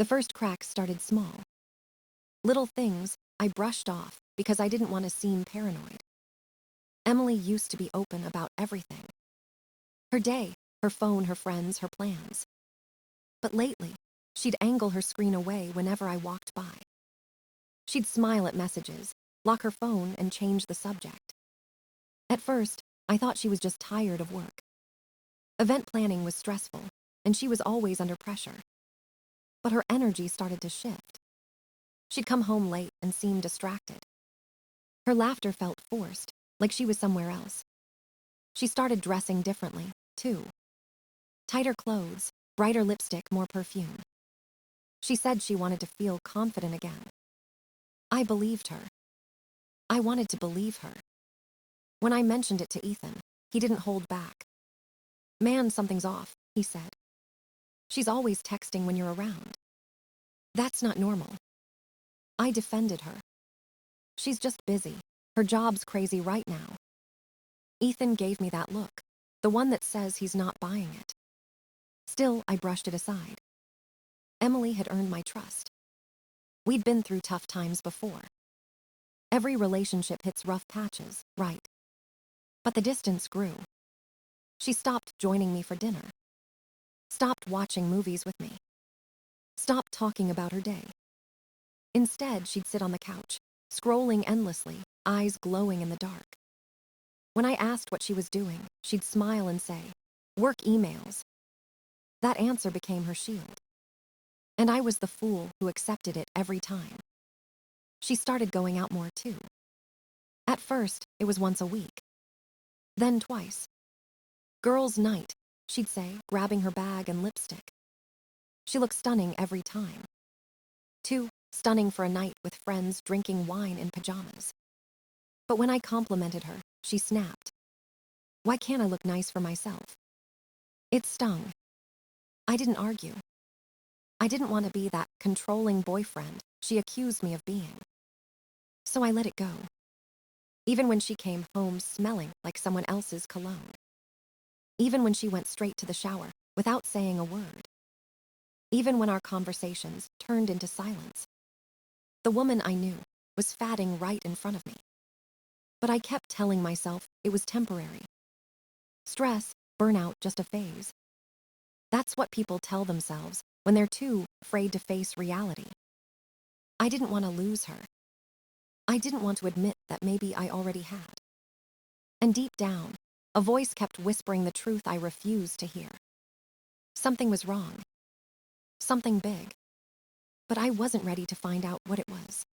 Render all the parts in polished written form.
The first cracks started small. Little things I brushed off because I didn't want to seem paranoid. Emily used to be open about everything. Her day, her phone, her friends, her plans. But lately, she'd angle her screen away whenever I walked by. She'd smile at messages, lock her phone, and change the subject. At first, I thought she was just tired of work. Event planning was stressful, and she was always under pressure. But her energy started to shift. She'd come home late and seemed distracted. Her laughter felt forced, like she was somewhere else. She started dressing differently, too. Tighter clothes, brighter lipstick, more perfume. She said she wanted to feel confident again. I believed her. I wanted to believe her. When I mentioned it to Ethan, he didn't hold back. "Man, something's off," he said. "She's always texting when you're around." "That's not normal." I defended her. "She's just busy. Her job's crazy right now." Ethan gave me that look, the one that says he's not buying it. Still, I brushed it aside. Emily had earned my trust. We'd been through tough times before. Every relationship hits rough patches, right? But the distance grew. She stopped joining me for dinner. Stopped watching movies with me. Stopped talking about her day. Instead, she'd sit on the couch, scrolling endlessly, eyes glowing in the dark. When I asked what she was doing, she'd smile and say, "Work emails." That answer became her shield. And I was the fool who accepted it every time. She started going out more too. At first, it was once a week. Then twice. "Girls' night," she'd say, grabbing her bag and lipstick. She looked stunning every time. Too stunning for a night with friends drinking wine in pajamas. But when I complimented her, she snapped. "Why can't I look nice for myself?" It stung. I didn't argue. I didn't want to be that controlling boyfriend she accused me of being. So I let it go. Even when she came home smelling like someone else's cologne. Even when she went straight to the shower without saying a word. Even when our conversations turned into silence. The woman I knew was fatting right in front of me. But I kept telling myself it was temporary. Stress, burnout, just a phase. That's what people tell themselves when they're too afraid to face reality. I didn't want to lose her. I didn't want to admit that maybe I already had. And deep down, a voice kept whispering the truth I refused to hear. Something was wrong. Something big. But I wasn't ready to find out what it was.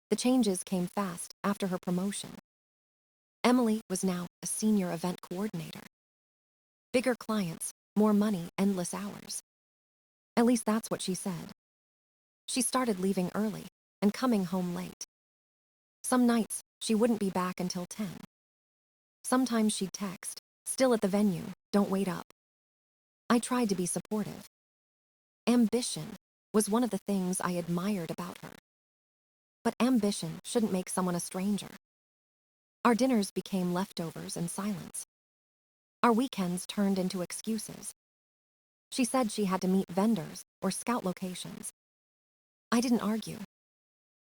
The changes came fast after her promotion. Emily was now a senior event coordinator. Bigger clients, more money, endless hours. At least that's what she said. She started leaving early and coming home late. Some nights, she wouldn't be back until 10. Sometimes she'd text, "Still at the venue, don't wait up." I tried to be supportive. Ambition was one of the things I admired about her. But ambition shouldn't make someone a stranger. Our dinners became leftovers and silence. Our weekends turned into excuses. She said she had to meet vendors or scout locations. I didn't argue.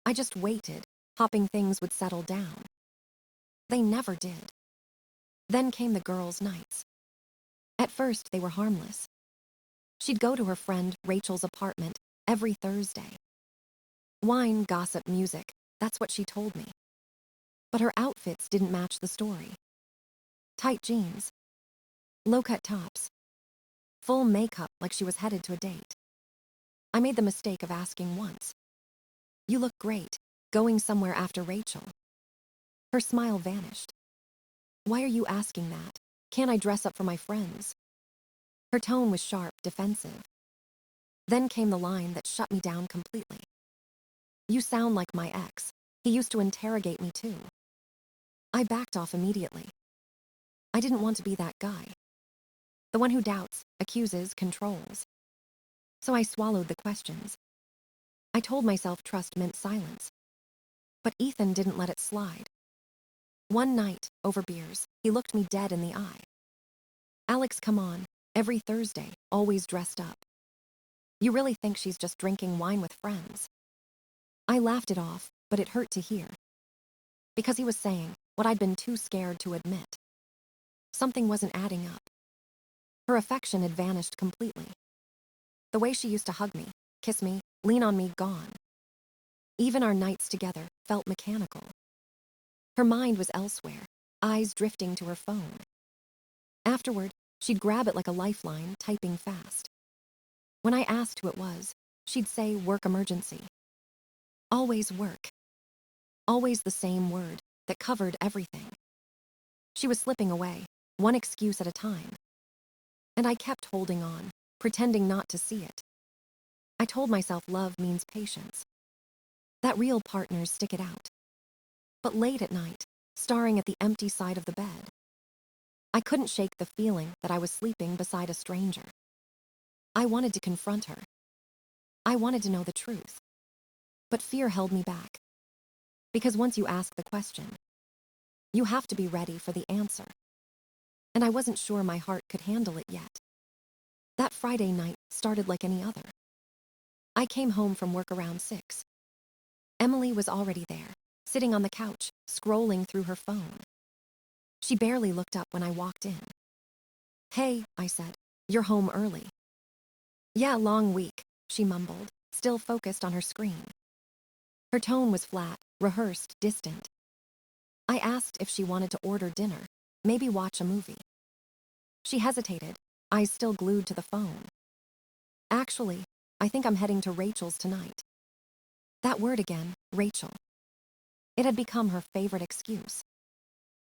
I just waited, hoping things would settle down. They never did. Then came the girls' nights. At first, they were harmless. She'd go to her friend Rachel's apartment every Thursday. Wine, gossip, music, that's what she told me. But her outfits didn't match the story. Tight jeans, low-cut tops, full makeup like she was headed to a date. I made the mistake of asking once, "You look great, going somewhere after Rachel?" Her smile vanished. "Why are you asking that? Can't I dress up for my friends?" Her tone was sharp, defensive. Then came the line that shut me down completely. "You sound like my ex. He used to interrogate me too." I backed off immediately. I didn't want to be that guy. The one who doubts, accuses, controls. So I swallowed the questions. I told myself trust meant silence. But Ethan didn't let it slide. One night, over beers, he looked me dead in the eye. "Alex, come on. Every Thursday, always dressed up." You really think she's just drinking wine with friends?" I laughed it off, but it hurt to hear. Because he was saying what I'd been too scared to admit. Something wasn't adding up. Her affection had vanished completely. The way she used to hug me, kiss me, lean on me, gone. Even our nights together felt mechanical. Her mind was elsewhere, eyes drifting to her phone. Afterward, she'd grab it like a lifeline, typing fast. When I asked who it was, she'd say work emergency. Always work. Always the same word that covered everything. She was slipping away, one excuse at a time. And I kept holding on, pretending not to see it. I told myself love means patience. That real partners stick it out. But late at night, staring at the empty side of the bed, I couldn't shake the feeling that I was sleeping beside a stranger. I wanted to confront her. I wanted to know the truth. But fear held me back. Because once you ask the question, you have to be ready for the answer. And I wasn't sure my heart could handle it yet. That Friday night started like any other. I came home from work around 6. Emily was already there, sitting on the couch, scrolling through her phone. She barely looked up when I walked in. "Hey," I said, "you're home early." "Yeah, long week," she mumbled, still focused on her screen. Her tone was flat, rehearsed, distant. I asked if she wanted to order dinner, maybe watch a movie. She hesitated, eyes still glued to the phone. "Actually, I think I'm heading to Rachel's tonight." That word again, Rachel. It had become her favorite excuse.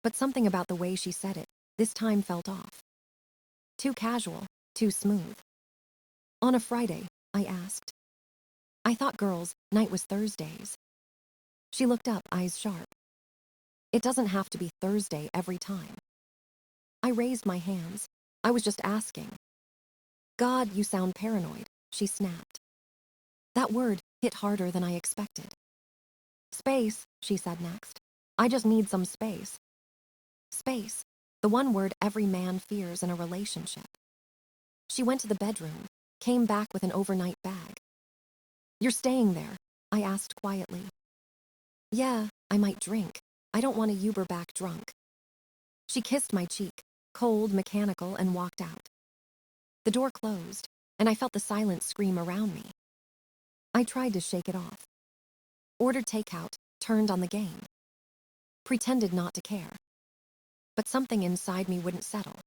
But something about the way she said it this time felt off. Too casual, too smooth. "On a Friday?" I asked. "I thought girls' night was Thursdays." She looked up, eyes sharp. "It doesn't have to be Thursday every time." I raised my hands. I was just asking. "God, you sound paranoid," she snapped. That word hit harder than I expected. "Space," she said next. "I just need some space." Space, the one word every man fears in a relationship. She went to the bedroom, came back with an overnight bag. "You're staying there?" I asked quietly. "Yeah, I might drink. I don't want to Uber back drunk." She kissed my cheek, cold, mechanical, and walked out. The door closed, and I felt the silence scream around me. I tried to shake it off. Ordered takeout, turned on the game. Pretended not to care. But something inside me wouldn't settle.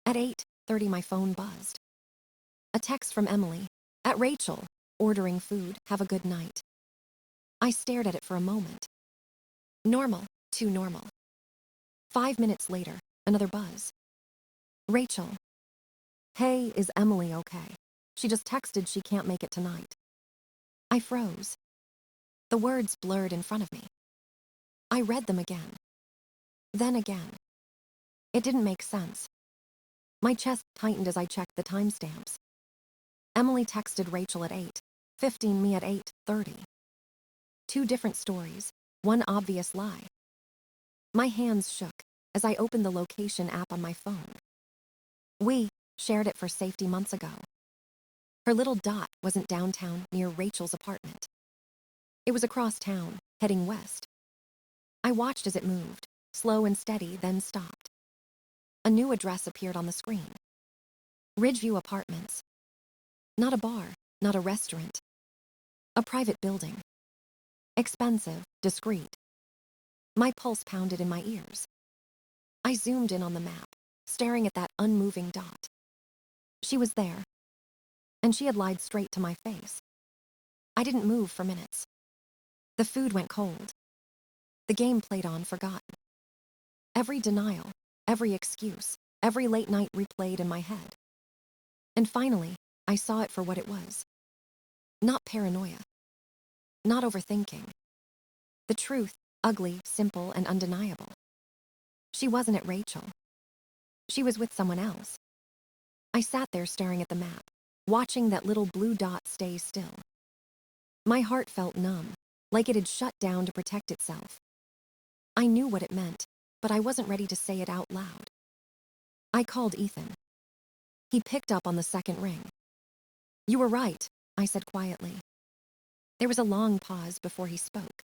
At 8:30 my phone buzzed. A text from Emily. "At Rachel, ordering food, have a good night." I stared at it for a moment. Normal, too normal. 5 minutes later, another buzz. "Rachel. Hey, is Emily okay? She just texted she can't make it tonight." I froze. The words blurred in front of me. I read them again. Then again. It didn't make sense. My chest tightened as I checked the timestamps. Emily texted Rachel at 8:15, me at 8:30. Two different stories, one obvious lie. My hands shook as I opened the location app on my phone. We shared it for safety months ago. Her little dot wasn't downtown near Rachel's apartment. It was across town, heading west. I watched as it moved, slow and steady, then stopped. A new address appeared on the screen. Ridgeview Apartments. Not a bar, not a restaurant. A private building. Expensive, discreet. My pulse pounded in my ears. I zoomed in on the map, staring at that unmoving dot. She was there. And she had lied straight to my face. I didn't move for minutes. The food went cold. The game played on, forgotten. Every denial, every excuse, every late night replayed in my head. And finally, I saw it for what it was. Not paranoia. Not overthinking. The truth, ugly, simple, and undeniable. She wasn't at Rachel. She was with someone else. I sat there staring at the map, watching that little blue dot stay still. My heart felt numb, like it had shut down to protect itself. I knew what it meant, but I wasn't ready to say it out loud. I called Ethan. He picked up on the second ring. You were right, I said quietly. There was a long pause before he spoke.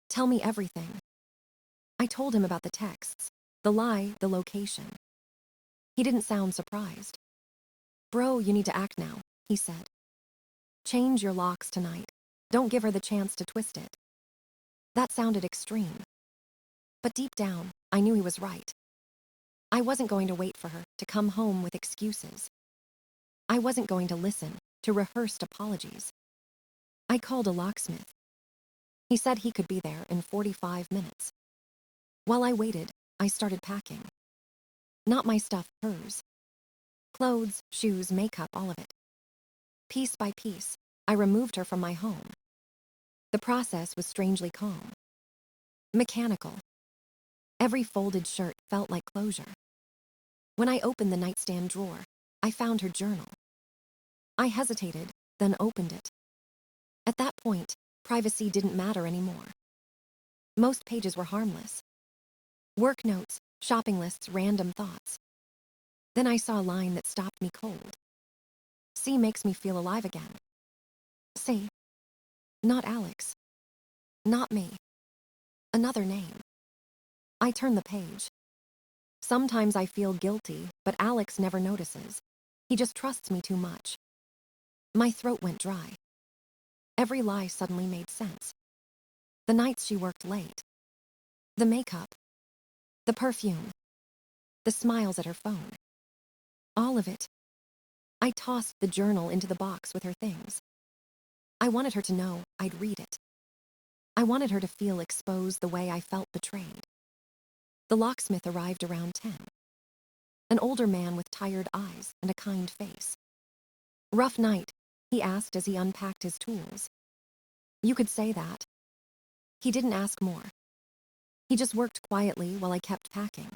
Tell me everything. I told him about the texts, the lie, the location. He didn't sound surprised. Bro, you need to act now, he said. Change your locks tonight. Don't give her the chance to twist it. That sounded extreme. But deep down, I knew he was right. I wasn't going to wait for her to come home with excuses. I wasn't going to listen to rehearsed apologies. I called a locksmith. He said he could be there in 45 minutes. While I waited, I started packing. Not my stuff, hers. Clothes, shoes, makeup, all of it. Piece by piece, I removed her from my home. The process was strangely calm. Mechanical. Every folded shirt felt like closure. When I opened the nightstand drawer, I found her journal. I hesitated, then opened it. At that point, privacy didn't matter anymore. Most pages were harmless. Work notes, shopping lists, random thoughts. Then I saw a line that stopped me cold. C makes me feel alive again. C. Not Alex. Not me. Another name. I turned the page. Sometimes I feel guilty, but Alex never notices. He just trusts me too much. My throat went dry. Every lie suddenly made sense. The nights she worked late. The makeup. The perfume. The smiles at her phone. All of it. I tossed the journal into the box with her things. I wanted her to know I'd read it. I wanted her to feel exposed the way I felt betrayed. The locksmith arrived around 10. An older man with tired eyes and a kind face. Rough night, he asked as he unpacked his tools. You could say that. He didn't ask more. He just worked quietly while I kept packing.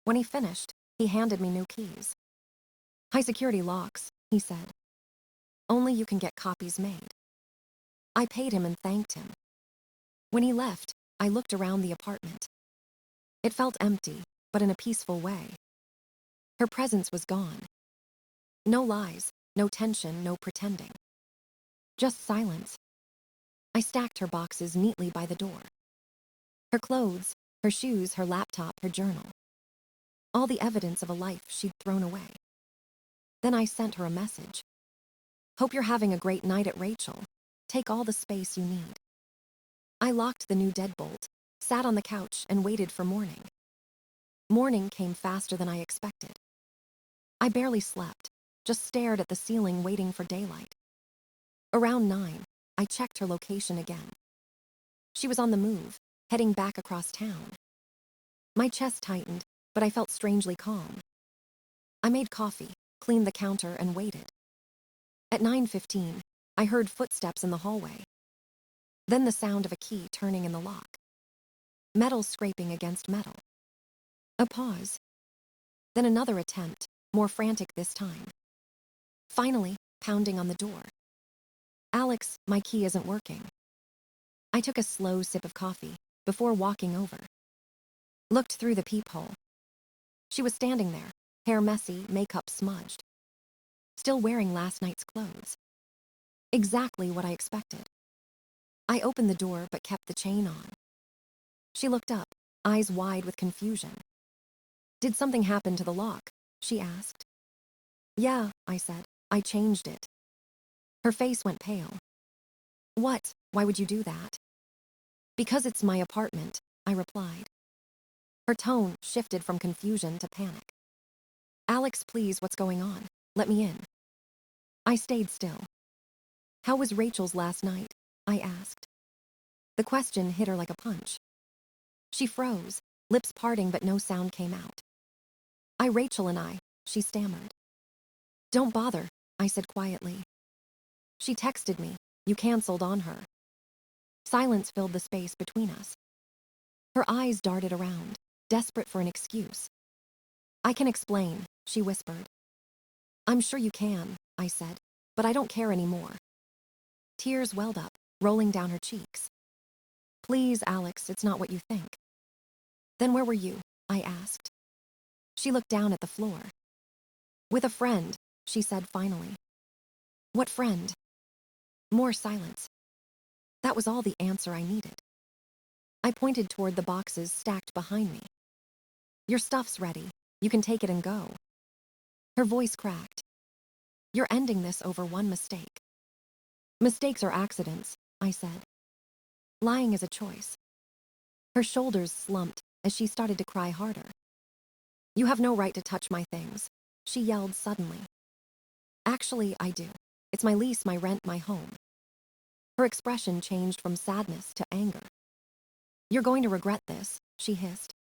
When he finished, he handed me new keys. High security locks, he said. Only you can get copies made. I paid him and thanked him. When he left, I looked around the apartment. It felt empty, but in a peaceful way. Her presence was gone. No lies, no tension, no pretending. Just silence. I stacked her boxes neatly by the door. Her clothes, her shoes, her laptop, her journal. All the evidence of a life she'd thrown away. Then I sent her a message. Hope you're having a great night at Rachel. Take all the space you need. I locked the new deadbolt, sat on the couch, and waited for morning. Morning came faster than I expected. I barely slept, just stared at the ceiling waiting for daylight. Around 9, I checked her location again. She was on the move, heading back across town. My chest tightened, but I felt strangely calm. I made coffee, cleaned the counter, and waited. At 9:15, I heard footsteps in the hallway. Then the sound of a key turning in the lock. Metal scraping against metal. A pause. Then another attempt, more frantic this time. Finally, pounding on the door. Alex, my key isn't working. I took a slow sip of coffee before walking over. Looked through the peephole. She was standing there, hair messy, makeup smudged. Still wearing last night's clothes. Exactly what I expected. I opened the door but kept the chain on. She looked up, eyes wide with confusion. Did something happen to the lock? She asked. Yeah, I said. I changed it. Her face went pale. What? Why would you do that? Because it's my apartment, I replied. Her tone shifted from confusion to panic. Alex, please, what's going on? Let me in. I stayed still. How was Rachel's last night? I asked. The question hit her like a punch. She froze, lips parting but no sound came out. Rachel and I, she stammered. Don't bother, I said quietly. She texted me, you canceled on her. Silence filled the space between us. Her eyes darted around, desperate for an excuse. I can explain, she whispered. I'm sure you can, I said, but I don't care anymore. Tears welled up, rolling down her cheeks. Please, Alex, it's not what you think. Then where were you? I asked. She looked down at the floor. With a friend, she said finally. What friend? More silence. That was all the answer I needed. I pointed toward the boxes stacked behind me. Your stuff's ready. You can take it and go. Her voice cracked. You're ending this over one mistake. Mistakes are accidents, I said. Lying is a choice. Her shoulders slumped as she started to cry harder. You have no right to touch my things, she yelled suddenly. Actually, I do. It's my lease, my rent, my home. Her expression changed from sadness to anger. You're going to regret this, she hissed.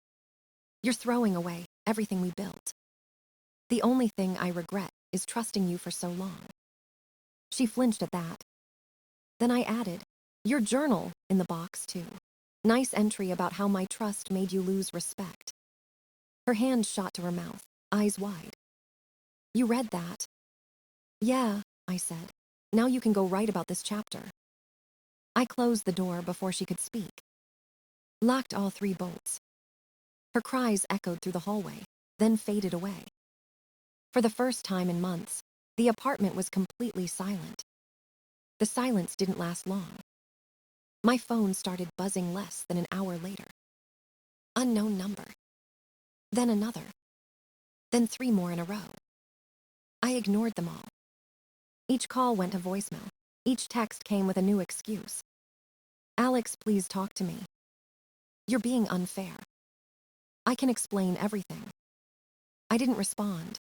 You're throwing away everything we built. The only thing I regret is trusting you for so long. She flinched at that. Then I added, your journal in the box, too. Nice entry about how my trust made you lose respect. Her hand shot to her mouth, eyes wide. You read that? Yeah, I said. Now you can go write about this chapter. I closed the door before she could speak. Locked all 3 bolts. Her cries echoed through the hallway, then faded away. For the first time in months, the apartment was completely silent. The silence didn't last long. My phone started buzzing less than an hour later. Unknown number. Then another. Then 3 more in a row. I ignored them all. Each call went to voicemail. Each text came with a new excuse. Alex, please talk to me. You're being unfair. I can explain everything. I didn't respond.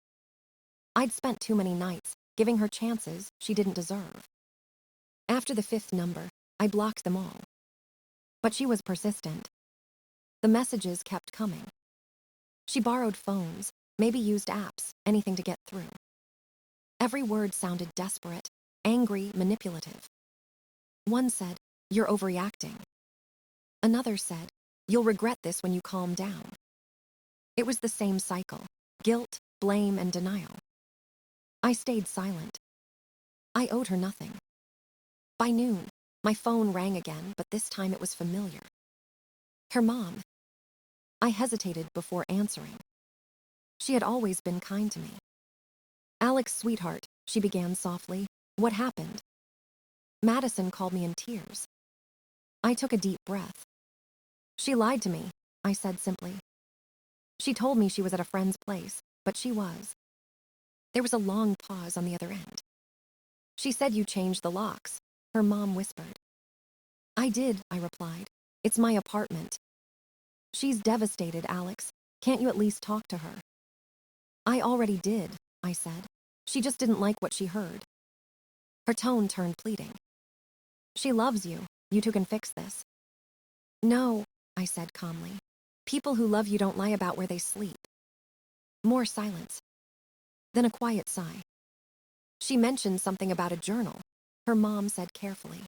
I'd spent too many nights giving her chances she didn't deserve. After the 5th number, I blocked them all. But she was persistent. The messages kept coming. She borrowed phones, maybe used apps, anything to get through. Every word sounded desperate, angry, manipulative. One said, you're overreacting. Another said, you'll regret this when you calm down. It was the same cycle, guilt, blame, and denial. I stayed silent. I owed her nothing. By noon, my phone rang again, but this time it was familiar. Her mom. I hesitated before answering. She had always been kind to me. Alex, sweetheart, she began softly. What happened? Madison called me in tears. I took a deep breath. She lied to me, I said simply. She told me she was at a friend's place, but she was. There was a long pause on the other end. She said you changed the locks, her mom whispered. I did, I replied. It's my apartment. She's devastated, Alex. Can't you at least talk to her? I already did, I said. She just didn't like what she heard. Her tone turned pleading. She loves you. You two can fix this. No, I said calmly. People who love you don't lie about where they sleep. More silence. Then a quiet sigh. She mentioned something about a journal, her mom said carefully.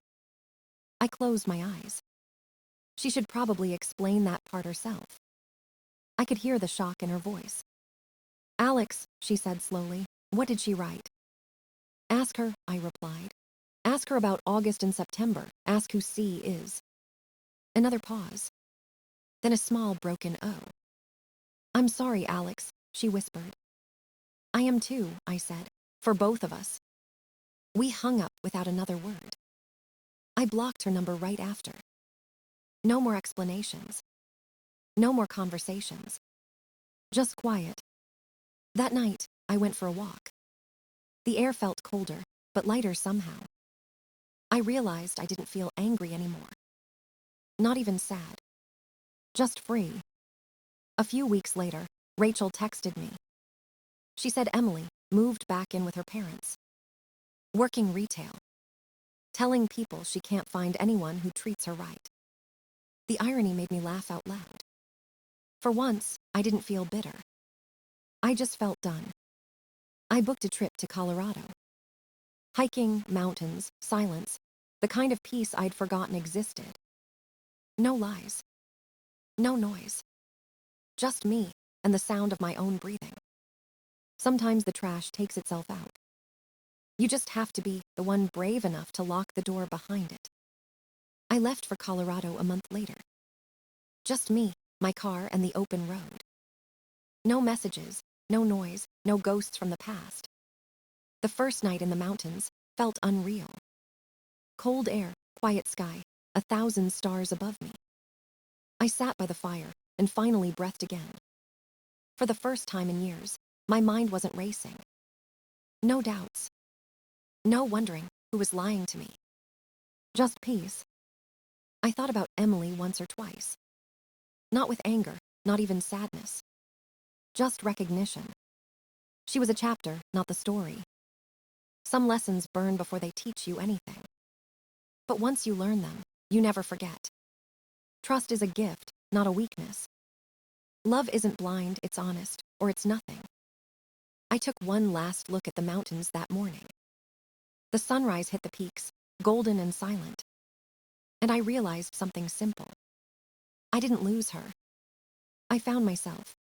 I closed my eyes. She should probably explain that part herself. I could hear the shock in her voice. Alex, she said slowly, what did she write? Ask her, I replied. Ask her about August and September. Ask who C is. Another pause. Then a small broken O. I'm sorry, Alex, she whispered. I am too, I said, for both of us. We hung up without another word. I blocked her number right after. No more explanations. No more conversations. Just quiet. That night, I went for a walk. The air felt colder, but lighter somehow. I realized I didn't feel angry anymore. Not even sad. Just free. A few weeks later, Rachel texted me. She said Emily moved back in with her parents. Working retail. Telling people she can't find anyone who treats her right. The irony made me laugh out loud. For once, I didn't feel bitter. I just felt done. I booked a trip to Colorado. Hiking, mountains, silence, the kind of peace I'd forgotten existed. No lies. No noise. Just me and the sound of my own breathing. Sometimes the trash takes itself out. You just have to be the one brave enough to lock the door behind it. I left for Colorado a month later. Just me, my car, and the open road. No messages, no noise, no ghosts from the past. The first night in the mountains felt unreal. Cold air, quiet sky, 1,000 stars above me. I sat by the fire and finally breathed again. For the first time in years, my mind wasn't racing. No doubts. No wondering who was lying to me. Just peace. I thought about Emily once or twice. Not with anger, not even sadness. Just recognition. She was a chapter, not the story. Some lessons burn before they teach you anything. But once you learn them, you never forget. Trust is a gift, not a weakness. Love isn't blind, it's honest, or it's nothing. I took one last look at the mountains that morning. The sunrise hit the peaks, golden and silent. And I realized something simple. I didn't lose her. I found myself.